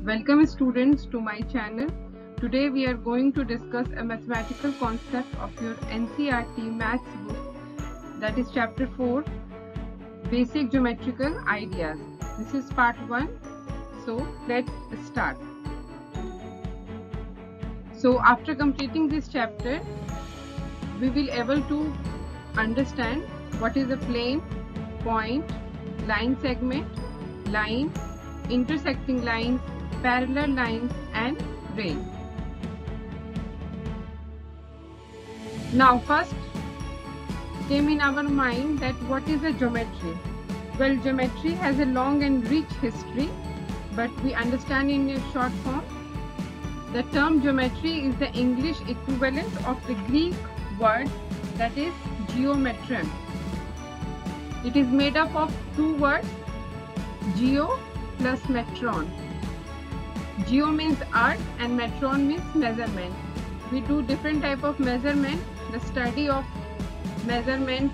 Welcome students to my channel. Today we are going to discuss a mathematical concept of your NCERT maths book, that is chapter 4, basic geometrical ideas. This is part 1. So let's start. So after completing this chapter, we will able to understand what is a plane, point, line segment, line, intersecting lines, parallel lines and ray. Now first came in our mind that what is a geometry? Well, geometry has a long and rich history, but we understand in a short form. The term geometry is the English equivalent of the Greek word that is geometron. It is made up of two words, geo plus metron. Geo means earth and metron means measurement. We do different type of measurement. The study of measurement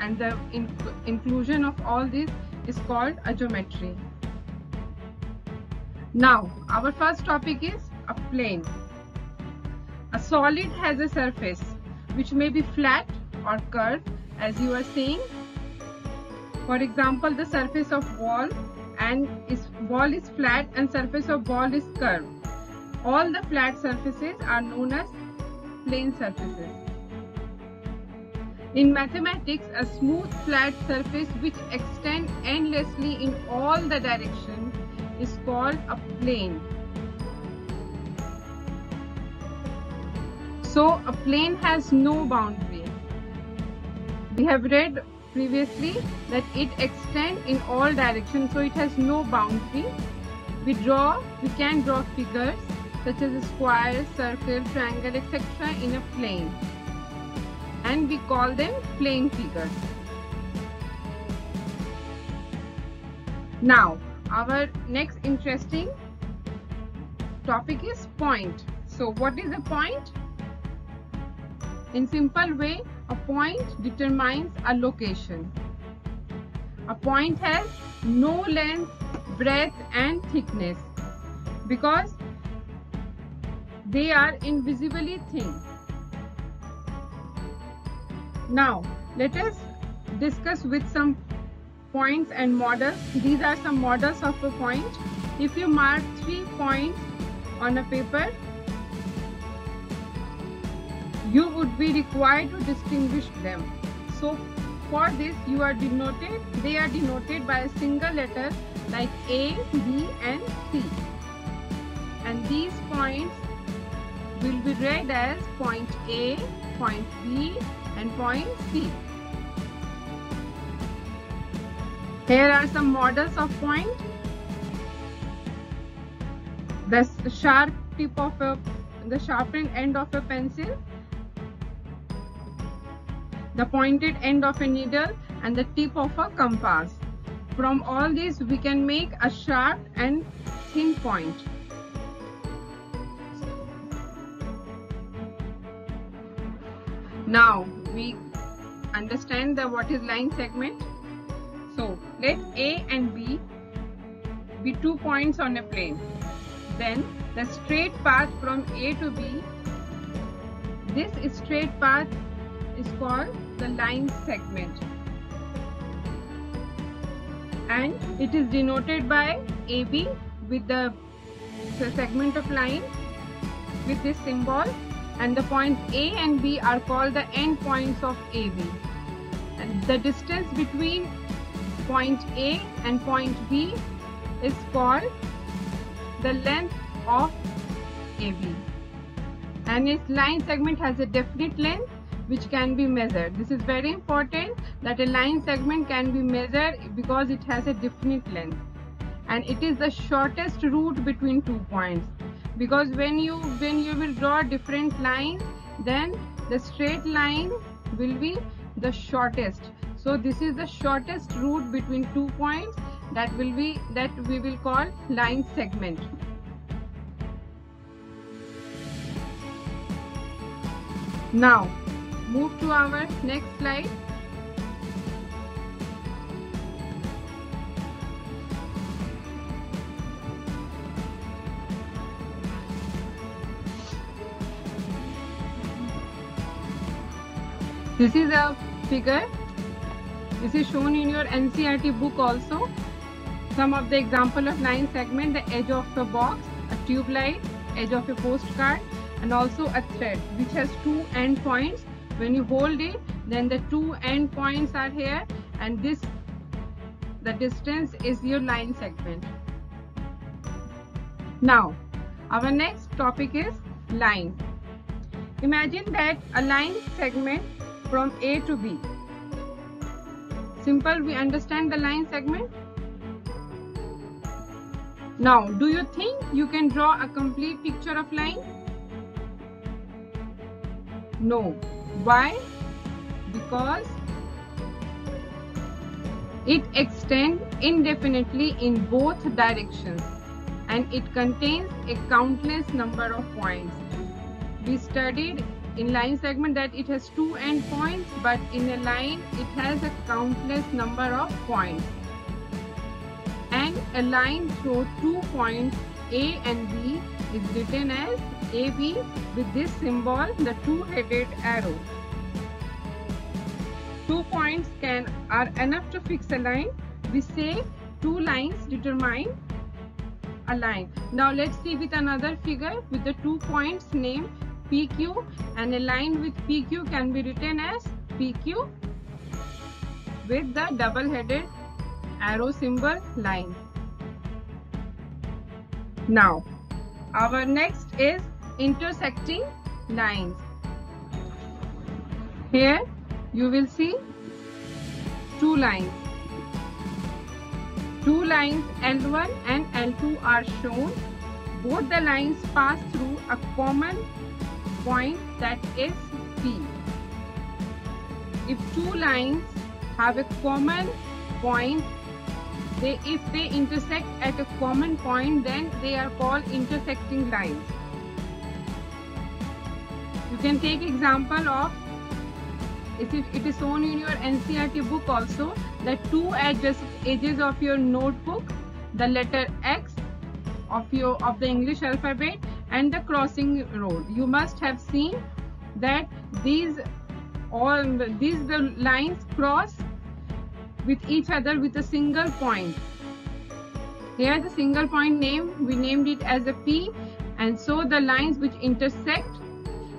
and the inclusion of all this is called a geometry. Now our first topic is a plane. A solid has a surface which may be flat or curved, as you are saying. For example, the surface of wall is flat and surface of ball is curved. All the flat surfaces are known as plane surfaces. In mathematics, a smooth flat surface which extends endlessly in all the directions is called a plane. So a plane has no boundary. We have read previously that it extends in all directions, so it has no boundary. We can draw figures such as a square, circle, triangle, etc. in a plane, and we call them plane figures. Now our next interesting topic is point. So what is a point? In simple way, a point determines a location. A point has no length, breadth and thickness because they are invisibly thin. Now let us discuss with some points and models. These are some models of a point. If you mark 3 points on a paper, you would be required to distinguish them. So for this they are denoted by a single letter like A, B and C. And these points will be read as point A, point B and point C. Here are some models of point. The sharpened end of a pencil, the pointed end of a needle and the tip of a compass. From all these we can make a sharp and thin point. Now we understand what is line segment. So let A and B be 2 points on a plane. Then the straight path from A to B, this straight path is called the line segment, and it is denoted by AB with the segment of line with this symbol, and the points A and B are called the end points of AB, and the distance between point A and point B is called the length of AB, and its line segment has a definite length which can be measured. This is very important that a line segment can be measured because it has a definite length, and it is the shortest route between 2 points, because when you will draw different lines, then the straight line will be the shortest. So this is the shortest route between 2 points that we will call line segment. Now move to our next slide. This is a figure. This is shown in your NCERT book also. Some of the example of line segment: the edge of a box, a tube light, edge of a postcard, and also a thread which has two end points. When you hold it, then the two end points are here, and the distance is your line segment. Now, our next topic is line. Imagine that a line segment from A to B. Simple, we understand the line segment. Now, do you think you can draw a complete picture of line? No. Why? Because it extends indefinitely in both directions and it contains a countless number of points. We studied in line segment that it has two end points, but in a line it has a countless number of points. And a line through 2 points A and B is written as AB with this symbol, the two-headed arrow. 2 points are enough to fix a line. We say 2 lines determine a line. Now let's see with another figure with the 2 points named PQ, and a line with PQ can be written as PQ with the double-headed arrow symbol line. Now, our next is intersecting lines. Here you will see 2 lines. 2 lines L1 and L2 are shown. Both the lines pass through a common point, that is P. If 2 lines have a common point, if they intersect at a common point, then they are called intersecting lines. You can take example of, it is shown in your NCERT book also, the 2 edges of your notebook, the letter X of the English alphabet, and the crossing road. You must have seen that these the lines cross with each other with a single point. Here the single point name, we named it as a P, and so the lines which intersect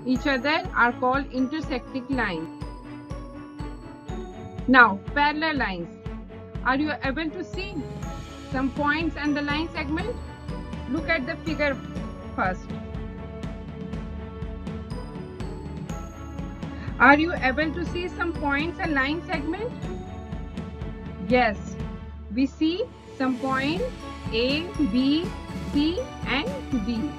each other are called intersecting lines. Now, parallel lines. Are you able to see some points and the line segment? Look at the figure first. Are you able to see some points and line segment? Yes, we see some points A, B, C and D,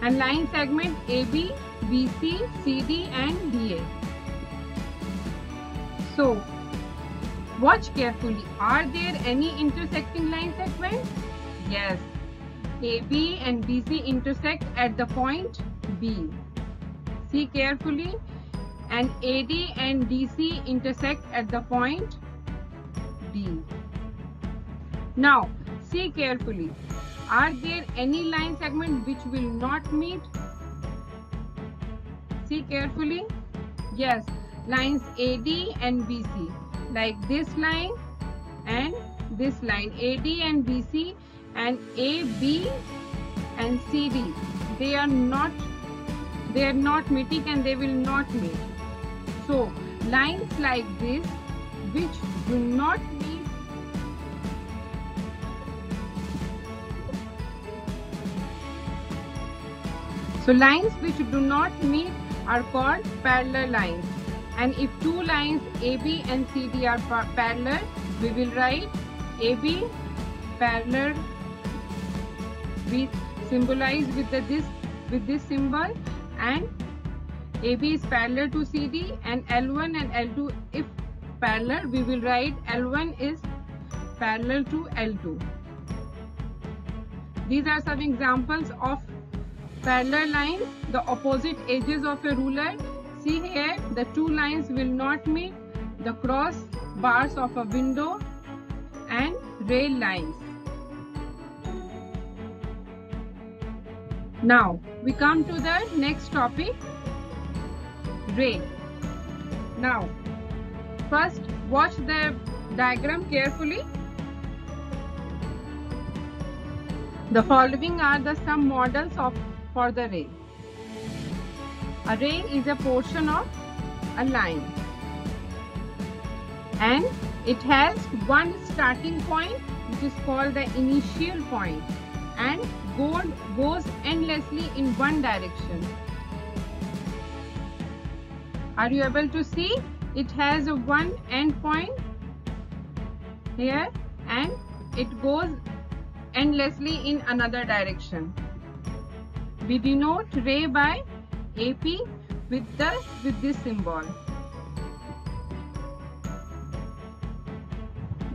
and line segment AB, BC, CD and DA. So, watch carefully. Are there any intersecting line segments? Yes. AB and BC intersect at the point B. See carefully. And AD and DC intersect at the point D. Now, see carefully. Are there any line segments which will not meet? See carefully. Yes, lines AD and BC, like this line and this line, AD and BC, and AB and CD, they are not meeting and they will not meet. So lines like this which do not meet, so lines which do not meet are called parallel lines. And if 2 lines AB and CD are parallel, we will write AB parallel, we symbolize with this symbol, and AB is parallel to CD, and L1 and L2 if parallel, we will write L1 is parallel to L2. These are some examples of parallel lines, the opposite edges of a ruler. See here, the 2 lines will not meet, the cross bars of a window and rail lines. Now we come to the next topic, ray. Now, first watch the diagram carefully. The following are the some models for the ray. A ray is a portion of a line, and it has one starting point, which is called the initial point, and goes endlessly in one direction. Are you able to see? It has a one end point here, and it goes endlessly in another direction. We denote ray by AP with this symbol.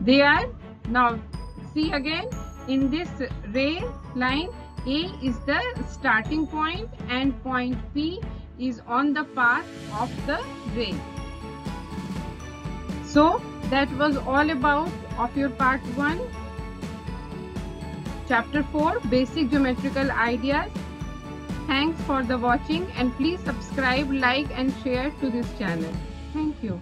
They are, now see again, in this ray line, A is the starting point and point P is on the path of the ray. So that was all about of your part 1, chapter 4, basic geometrical ideas. Thanks for the watching, and please subscribe, like and share to this channel. Thank you.